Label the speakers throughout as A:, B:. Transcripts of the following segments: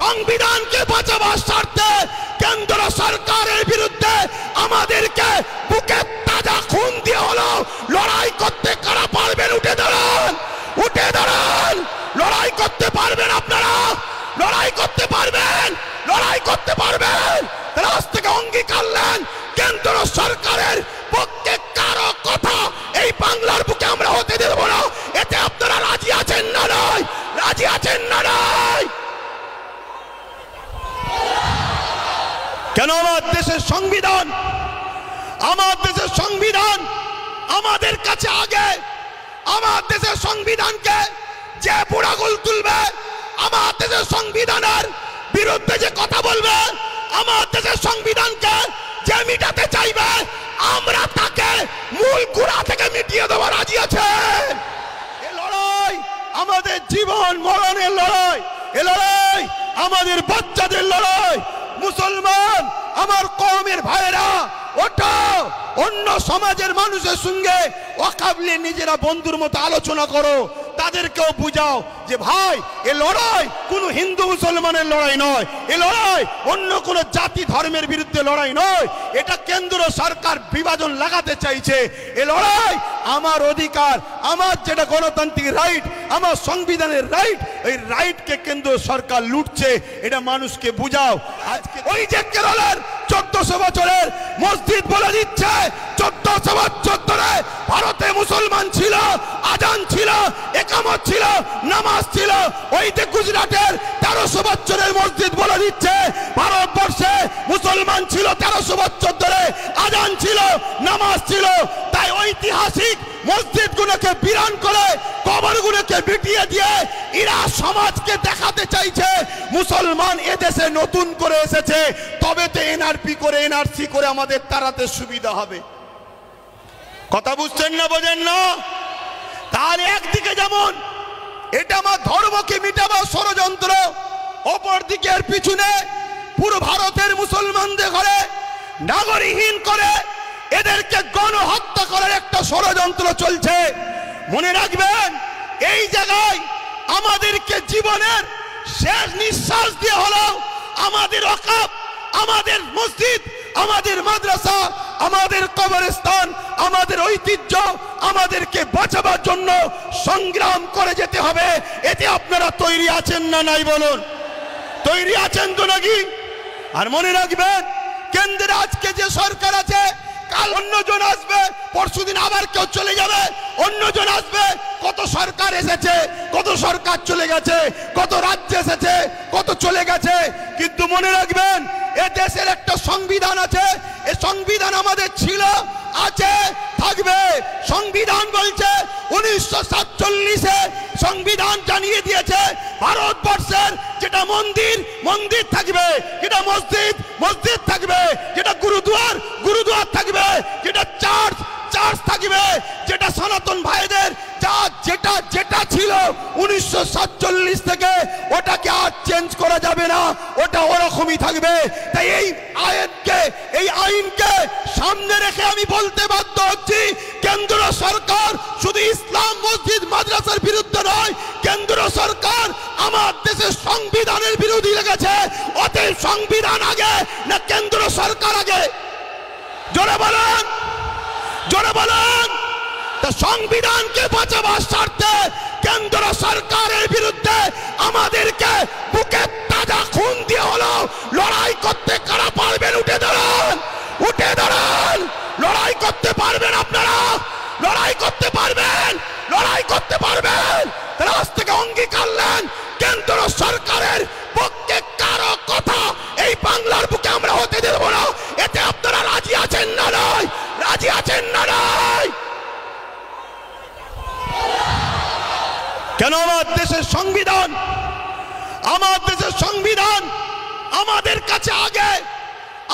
A: সংবিধানকে বাঁচাবার স্বার্থে কেন্দ্র সরকারের বিরুদ্ধে আমাদেরকে বুকে তাজা খুন দিয়ে হলো লড়াই করতে কারা পারবেন? উঠে দাঁড়ান, উঠে দাঁড়ান। লড়াই করতে পারবেন আপনারা? লড়াই করতে পারবেন? লড়াই করতে পারবেন? রাজ থেকে অঙ্গীকার নেন কেন্দ্র সরকারের পক্ষে কারো কথা এই বাংলার বুকে আমরা হতে দেব না। এতে আপনারা রাজি আছেন না নয়? রাজি আছেন না নয়? কেন আমার দেশের সংবিধান, আমার দেশের সংবিধান আমাদের কাছে আগে। আমার দেশের সংবিধানকে যে বুড়াগুল তুলবে, আমার দেশের সংবিধানের বিরুদ্ধে যে কথা বলবে, আমার দেশের সংবিধানকে যে মিটাতে চাইবে, আমরা তাকে মূল গোড়া থেকে মিটিয়ে দেওয়া রাজি আছে। এই লড়াই আমাদের জীবন মরণের লড়াই, এ লড়াই আমাদের বাচ্চাদের লড়াই। মুসলমান আমার কওমের ভাইরা, ওটা অন্য সমাজের মানুষের সঙ্গে ওয়াকাবলে নিজেরা বন্ধুর মতো আলোচনা করো, তাদেরকেও বুঝাও যে ভাই এ লড়াই কোনো হিন্দু মুসলমানের লড়াই নয়, এ লড়াই অন্য কোনো জাতি ধর্মের বিরুদ্ধে লড়াই নয়। এটা কেন্দ্র সরকার বিভাজন লাগাতে চাইছে। এ লড়াই আমার অধিকার, আমার যেটা গণতান্ত্রিক রাইট, আমার সংবিধানের রাইট, এই রাইটকে কেন্দ্র সরকার লুটছে, এটা মানুষকে বুঝাও। আজকে ওই যে কেরলের 1400 বছরের মসজিদ বলে দিচ্ছে 1400 বছর ধরে ভারতে মুসলমান ছিল, আজান ছিল, একামত ছিল, নামাজ ছিল। ওই যে গুজরাটের 1300 বছরের মসজিদ বলে দিচ্ছে ভারতবর্ষে মুসলমান ছিল 1300 বছর ধরে, আজান ছিল, নামাজ ছিল। তাই ঐতিহাসিক মসজিদগুলোকে বিরান করে কবরগুলোকে মিটিয়ে দিয়ে এরা সমাজকে দেখাতে চাইছে মুসলমান এদেশে নতুন করে এসেছে, তবে তো এনআরপি করে এনআরসি করে আমাদের তাড়াতে সুবিধা হবে। কথা বুঝছেন না, বোঝেন না? তার একদিকে যেমন এটা আমার ধর্মকে মিটাবার ষড়যন্ত্র, অপর দিকের পিছনে পুরো ভারতের মুসলমানদের ঘরে নাগরিকহীন করে এদেরকে গণহত্যা করার একটা ষড়যন্ত্র চলছে। মনে রাখবেন, এই জায়গায় আমাদেরকে জীবনের শেষ নিঃশ্বাস দিয়ে হলো আমাদের ওয়াকফ, আমাদের মসজিদ, আমাদের মাদ্রাসা, আমাদের কবরস্থান, আমাদের ঐতিহ্য আমাদেরকে বাঁচাবার জন্য সংগ্রাম করে যেতে হবে। এতে আপনারা তৈরি আছেন না নাই বলুন? তৈরি আছেন তো নাকি? আর মনে রাখবেন, কেন্দ্রে আজকে যে সরকার আছে, কাল অন্যজন আসবে, পরশুদিন আবার কেউ চলে যাবে, অন্যজন আসবে। কত সরকার এসেছে, কত সরকার চলে গেছে, কত রাজ্য এসেছে, কত চলে গেছে। কিন্তু মনে রাখবেন, এ দেশের একটা সংবিধান আছে, এ সংবিধান আমাদের ছিল, আছে, থাকবে। সংবিধান বলছে 1947-এ সংবিধান জানিয়ে দিয়েছে ভারতবর্ষের যেটা মন্দির মন্দির থাকবে, যেটা মসজিদ মসজিদ থাকবে, যেটা গুরুদুয়ার গুরুদুয়ার থাকবে, যেটা চার্চ চার্চ থাকবে, যেটা সনাতন ভাইদের যা যেটা যেটা ছিল 1947 থেকে ওটাকে আর চেঞ্জ করা যাবে না, ওটা ওরকমই থাকবে। তাই এই আইনকে সামনে রেখে আমি বলতে বাধ্য হচ্ছি, কেন্দ্র সরকার শুধু ইসলাম মসজিদ মাদ্রাসার বিরুদ্ধে নয়, কেন্দ্র সরকার আমার দেশের সংবিধানের বিরোধী লেগেছে। অতএব সংবিধান আগে না কেন্দ্র সরকার আগে? জোরে বলেন, জোরে বলেন। তা সংবিধানকে বাঁচাবার স্বার্থে কেন্দ্র সরকারের বিরুদ্ধে আমাদেরকে বুকে তাজা খুন দিয়ে হলো লড়াই করতে কারা পারবেন? উঠে দাঁড়ান, উঠে দাঁড়ান। লড়াই করতে পারবেন আপনারা? লড়াই করতে পারবেন? লড়াই করতে পারবেন? রাজ থেকে অঙ্গীকার নেন কেন্দ্র সরকারের পক্ষে কারো কথা এই বাংলার বুকে আমরা হতে দেব না। এতে আপনারা রাজি আছেন না নয়? রাজি আছেন না নয়? কেন আমার দেশের সংবিধান, আমার দেশের সংবিধান আমাদের কাছে আগে।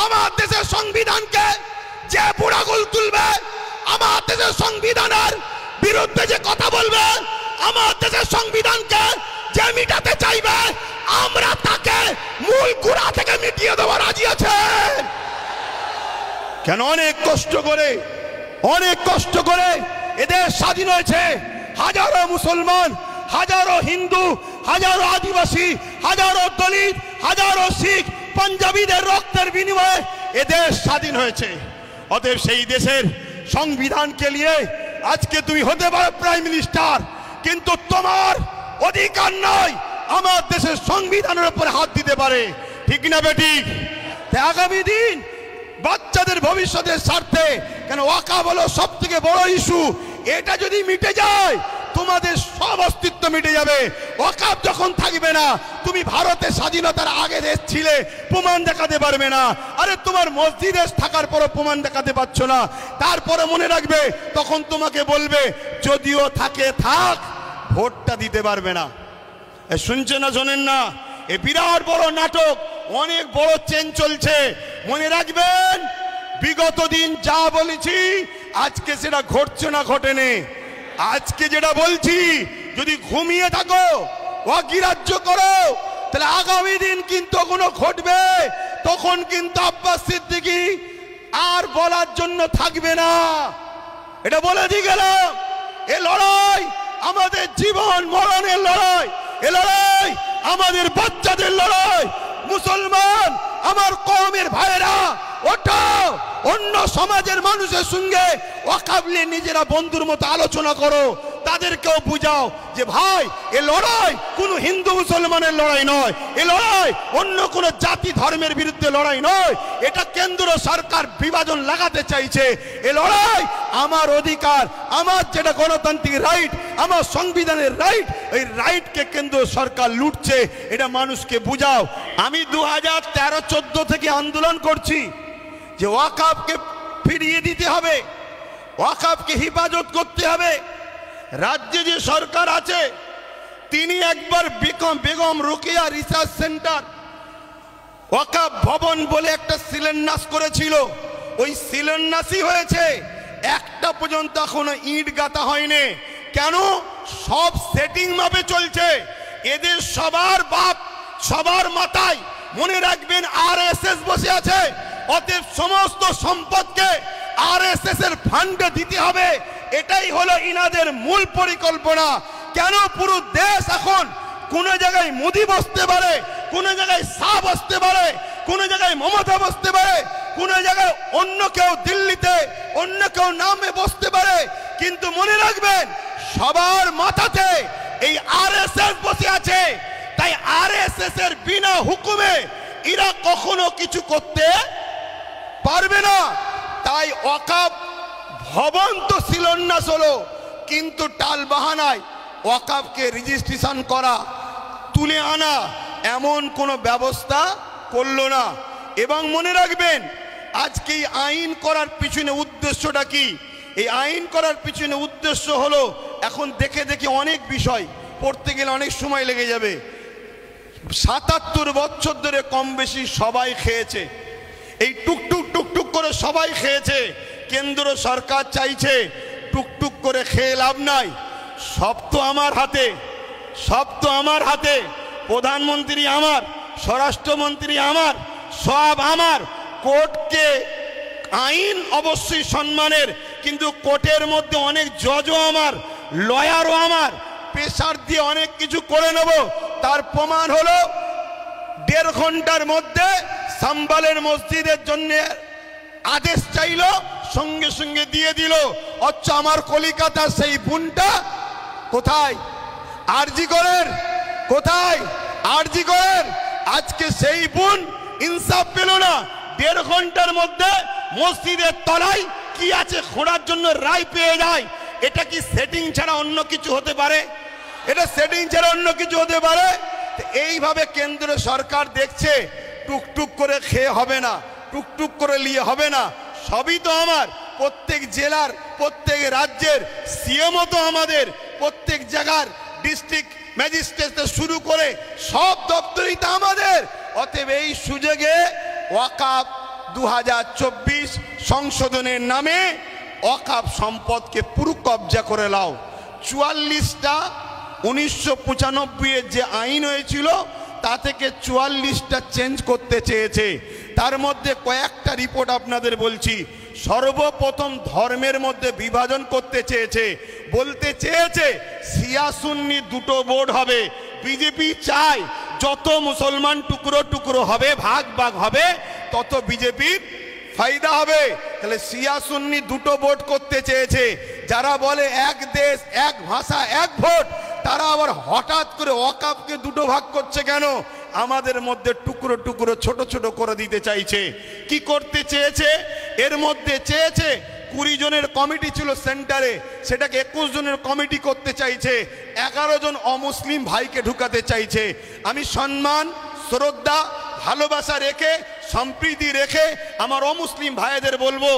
A: আমার দেশের সংবিধানকে যে বুড়াগুল তুলবে, আমার দেশের সংবিধানের বিরুদ্ধে যে কথা বলবে, আমার দেশের সংবিধানকে যে মিটাতে চাইবে, আমরা তাকে মূল গোড়া থেকে মিটিয়ে দেওয়া রাজি আছে। কেন অনেক কষ্ট করে এদের স্বাধীন হয়েছে। হাজারো মুসলমান, হাজারো হিন্দু, হাজারো আদিবাসী, হাজারো দলিত, হাজারো শিখ পাঞ্জাবিদের রক্তের বিনিময়ে এ দেশ স্বাধীন হয়েছে। অতএব সেই দেশের সংবিধানকে নিয়ে আজকে তুমি হতে পারো প্রাইম মিনিস্টার, কিন্তু তোমার অধিকার নয় আমার দেশের সংবিধানের উপর হাত দিতে পারে। ঠিক না বেঠিক? আগামী দিন বাচ্চাদের ভবিষ্যতের স্বার্থে, কেন ওয়াকফ হলো সব থেকে বড় ইস্যু, এটা যদি মিটে যায় তোমাদের সব অস্তিত্ব মিটে যাবে। ওয়াকফ যখন থাকবে না, তুমি ভারতের স্বাধীনতার আগে দেশ ছিলে, প্রমাণ দেখাতে পারবে না। আরে তোমার মসজিদে থাকার পরও প্রমাণ দেখাতে পারছো না, তারপরে মনে রাখবে তখন তোমাকে বলবে যদিও থাকে থাক, ভোটটা দিতে পারবে না। শুনছে না শোনেন না? এ বিরাট বড় নাটক, অনেক বড় চেন চলছে। মনে রাখবেন বিগত দিন যা বলেছি আজকে সেটা ঘটছে না ঘটেনি। আজকে যেটা বলছি যদি ঘুমিয়ে থাকো, অগ্রাহ্য করো, তাহলে আগামী দিন কিন্তু কোনো ঘটবে, তখন কিন্তু আব্বাস সিদ্দিকী আর বলার জন্য থাকবে না। এটা বলে দিয়ে গেলাম। এ লড়াই আমাদের জীবন মরণের লড়াই, এ লড়াই আমাদের বাচ্চাদের লড়াই। মুসলমান আমার কওমের ভাইরা, ওঠো, অন্য সমাজের মানুষের সঙ্গে ওয়াকফ নিয়ে নিজেরা বন্ধুর মতো আলোচনা করো, তাদেরকেও বুঝাও যে ভাই এ লড়াই কোনো হিন্দু মুসলমানের লড়াই নয়, এ লড়াই অন্য কোনো জাতি ধর্মের বিরুদ্ধে লড়াই নয়, এটা কেন্দ্র সরকার বিভাজন লাগাতে চাইছে। এ লড়াই আমার অধিকার, আমার যেটা গণতান্ত্রিক রাইট, আমার সংবিধানের রাইট, এই রাইটকে কেন্দ্র সরকার লুটছে, এটা মানুষকে বুঝাও। আমি 2013-14 থেকে আন্দোলন করছি যে ওয়াকফকে ফিরিয়ে দিতে হবে, ওয়াকফকে হেফাজত করতে হবে। রাজ্যে যে সরকার আছে তিনি একবার বেগম রোকেয়া রিসার্চ সেন্টার ওয়াকফ ভবন বলে একটা শিলান্যাস করেছিল, ওই শিলান্যাসই হয়েছে, একটা পর্যন্ত এখনো ইট গাঁথা হয়নি। কেন? সব সেটিং মাপে চলছে। এদের সবার বাপ সবার মাথায় মনে রাখবেন আরএসএস বসে আছে। অতএব সমস্ত সম্পদকে আরএসএস এর ফান্ডে দিতে হবে, এটাই হলো ইনাদের মূল পরিকল্পনা। কেন? পুরো দেশ এখন কোন জায়গায় মোদি বসতে পারে, কোন জায়গায় শাহ বসতে পারে, কোন জায়গায় মমতা বসতে পারে, কোন জায়গায় অন্য কেউ দিল্লিতে অন্য কেউ নামে বসতে পারে, কিন্তু মনে রাখবেন সবার মাথাতে এই আরএসএস বসে আছে। তাই আরএসএস এর বিনা হুকুমে এরা কখনো কিছু করতে পারবে না। তাই ওয়াকফ ভবন তো শিলান্যাস হলো, কিন্তু টাল বাহানায় ওয়াকফকে রেজিস্ট্রেশন করা, তুলে আনা এমন কোনো ব্যবস্থা করলো না। এবং মনে রাখবেন আজকে এই আইন করার পিছনে উদ্দেশ্যটা কি? এই আইন করার পিছনে উদ্দেশ্য হলো, এখন দেখে দেখে অনেক বিষয় পড়তে গেলে অনেক সময় লেগে যাবে। ৭৭ বছর ধরে কম বেশি সবাই খেয়েছে, এই টুকটুক টুকটুক করে সবাই খেয়েছে। কেন্দ্র সরকার চাইছে টুকটুক করে খেয়ে লাভ নাই, সব তো আমার হাতে, সব তো আমার হাতে। প্রধানমন্ত্রী আমার, স্বরাষ্ট্রমন্ত্রী আমার, সব আমার। কোর্টকে আইন অবশ্যই সম্মানের, কিন্তু কোর্টের মধ্যে অনেক জজও আমার, লয়ারও আমার। প্রেসার দিয়ে অনেক কিছু করে নেব। তার প্রমাণ হলো 1.5 ঘন্টার মধ্যে সাম্বালের মসজিদের জন্য আদেশ চাইল, সঙ্গে সঙ্গে দিয়ে দিল। অথচ আমার কলিকাতার সেই বোনটা কোথায়? আরজি করেন কোথায়? আরজি করেন। আজকে সেই বোন ইনসাফ পেল না। 1.5 ঘন্টার মধ্যে মসজিদের তলায় কি আছে খোঁড়ার জন্য রায় পেয়ে যায়। এটা কি সেটিং ছাড়া অন্য কিছু হতে পারে? এটা সেটিং ছাড়া অন্য কিছু হতে পারে? এইভাবে কেন্দ্র সরকার দেখছে টুকটুক করে খেয়ে হবে না, টুকটুক করে নিয়ে হবে না। সবই তো আমার, প্রত্যেক জেলার প্রত্যেক রাজ্যের সিএমও তো আমাদের, প্রত্যেক জায়গার ডিস্ট্রিক্ট ম্যাজিস্ট্রেট শুরু করে সব দপ্তরই তো আমাদের। অতএব এই সুযোগে ওয়াকফ 2024 সংশোধনের নামে ওয়াকফ সম্পদকে পুরো কবজা করে নাও। 44টা 1995 যে আইন হয়েছিল তা থেকে 44টা চেঞ্জ করতে চেয়েছে। তার মধ্যে কয়েকটা রিপোর্ট আপনাদের বলছি। সর্বপ্রথম ধর্মের মধ্যে বিভাজন করতে চেয়েছে, বলতে চেয়েছে শিয়া সুন্নি দুটো বোর্ড হবে। বিজেপি চায় যত মুসলমান টুকরো টুকরো হবে, ভাগ ভাগ হবে, তত বিজেপির ফায়দা হবে। তাহলে শিয়া সুন্নি দুটো ভোট করতে চেয়েছে। যারা বলে এক দেশ এক ভাষা এক ভোট, তারা আবার হঠাৎ করে ওয়াকফকে দুটো ভাগ করছে কেন? আমাদের মধ্যে টুকরো টুকরো ছোট ছোট করে দিতে চাইছে। কি করতে চেয়েছে? এর মধ্যে চেয়েছে 20 জনের কমিটি ছিল সেন্টারে, সেটাকে 21 জনের কমিটি করতে চাইছে। 11 জন অমুসলিম ভাইকে ঢুকাতে চাইছে। আমি সম্মান, শ্রদ্ধা, ভালোবাসা রেখে, সম্প্রীতি রেখে আমার অমুসলিম ভাইদের বলবো,